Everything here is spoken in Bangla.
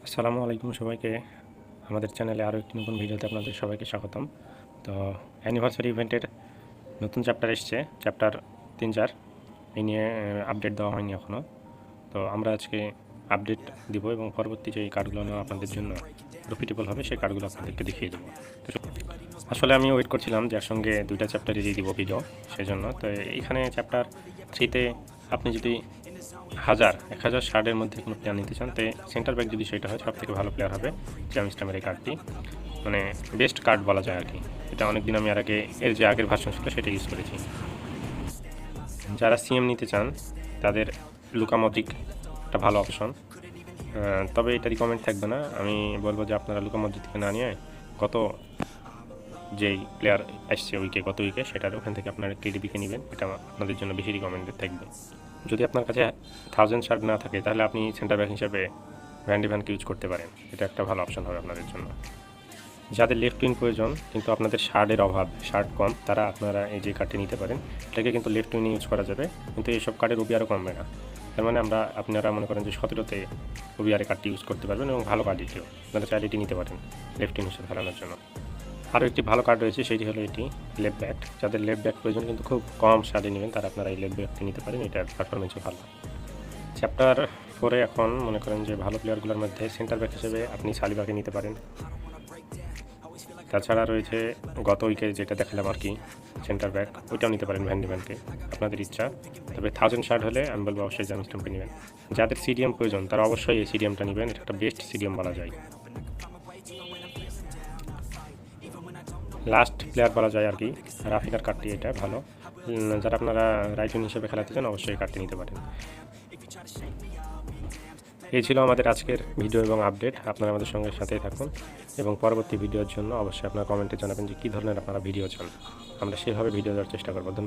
আসসালামু আলাইকুম সবাইকে। আমাদের চ্যানেলে আরও একটি নতুন ভিডিওতে আপনাদের সবাইকে স্বাগতম। তো অ্যানিভার্সারি ইভেন্টের নতুন চ্যাপ্টার এসছে, চ্যাপ্টার 3-4 এই নিয়ে আপডেট দেওয়া হয়নি এখনও। তো আমরা আজকে আপডেট দিব এবং পরবর্তী যে কার্ডগুলো নেওয়া আপনাদের জন্য প্রফিটেবল হবে সেই কার্ডগুলো আপনাদেরকে দেখিয়ে দেবো। তো আসলে আমি ওয়েট করছিলাম যে একসঙ্গে দুইটা চ্যাপ্টারই দিয়ে দিব ভিডিও, সেই জন্য। তো এইখানে চ্যাপ্টার 3-তে আপনি যদি 1000 শার্টের মধ্যে কোনো প্লেয়ার নিতে চান, তো সেন্টার ব্যাক যদি সেটা হয়, সবথেকে ভালো প্লেয়ার হবে জেমস স্ট্যামের এই কার্ডটি। মানে বেস্ট কার্ড বলা যায় আর কি। এটা অনেকদিন আমি এর যে আগের ভার্সন ছিল সেটা ইউজ করেছি। যারা সিএম নিতে চান তাদের লুকা মদ্রিক একটা ভালো অপশন, তবে এটা রিকমেন্ড থাকবে না। আমি বলবো যে আপনারা লুকা মদ্রিককে না নিয়ে গত যেই প্লেয়ার আসছে গত উইকে সেটার ওখান থেকে আপনারা কেডিবিকে নেবেন, এটা আপনাদের জন্য বেশি রিকমেন্ডেড থাকবে। যদি আপনার কাছে 1000 শার্ট না থাকে তাহলে আপনি সেন্টার ব্যাক হিসেবে ভ্যান ডি ভ্যানকে ইউজ করতে পারেন, এটা একটা ভালো অপশন হবে আপনাদের জন্য। যাদের লেফট উইন প্রয়োজন কিন্তু আপনাদের শার্টের অভাব, শার্ট কম, তারা আপনারা এই যে কার্ডটি নিতে পারেন। এটাকে কিন্তু লেফট উইনে ইউজ করা যাবে, কিন্তু এইসব কার্ডের ওবি আরও কমবে না। তার মানে আপনারা মনে করেন যে 17তে ওবিআর কার্ডটি ইউজ করতে পারবেন এবং ভালো কার্ড এটিও, আপনারা চাইলে এটি নিতে পারেন লেফট উইন হিসেবে খেলানোর জন্য। আরও একটি ভালো কার্ড রয়েছে, সেটি হলো এটি লেফট ব্যাক। যাদের লেফট ব্যাক প্রয়োজন কিন্তু খুব কম শার্টে নেবেন, তারা আপনারা এই লেফট ব্যাকটি নিতে পারেন, এটার পারফরমেন্সও ভালো। চ্যাপ্টার 4-এ এখন মনে করেন যে ভালো প্লেয়ারগুলোর মধ্যে সেন্টার ব্যাক হিসেবে আপনি সালিবাকে নিতে পারেন। তাছাড়া রয়েছে গত উইকে যেটা দেখালাম আর কি সেন্টার ব্যাক, ওইটাও নিতে পারেন ভ্যান ডি ভ্যানকে, আপনাদের ইচ্ছা। তবে 1000 শার্ট হলে আমি বলবো অবশ্যই জেমস স্ট্যাম্পকে নেবেন। যাদের সিডিএম প্রয়োজন তারা অবশ্যই এই সিডিএমটা নেবেন, এটা একটা বেস্ট সিডিএম বলা যায়। লাস্ট প্লেয়ার বলা যায় আর কি রাফিকার কার্ডটি, এটা ভালো। যারা আপনারা রাইট উইন হিসেবে খেলাতে চান অবশ্যই এই কার্ডটি নিতে পারেন। এই ছিল আমাদের আজকের ভিডিও এবং আপডেট। আপনারা আমাদের সঙ্গে সাথেই থাকুন এবং পরবর্তী ভিডিওর জন্য অবশ্যই আপনারা কমেন্টে জানাবেন যে কী ধরনের আপনারা ভিডিও চান, আমরা সেভাবে ভিডিও দেওয়ার চেষ্টা করব। ধন্যবাদ।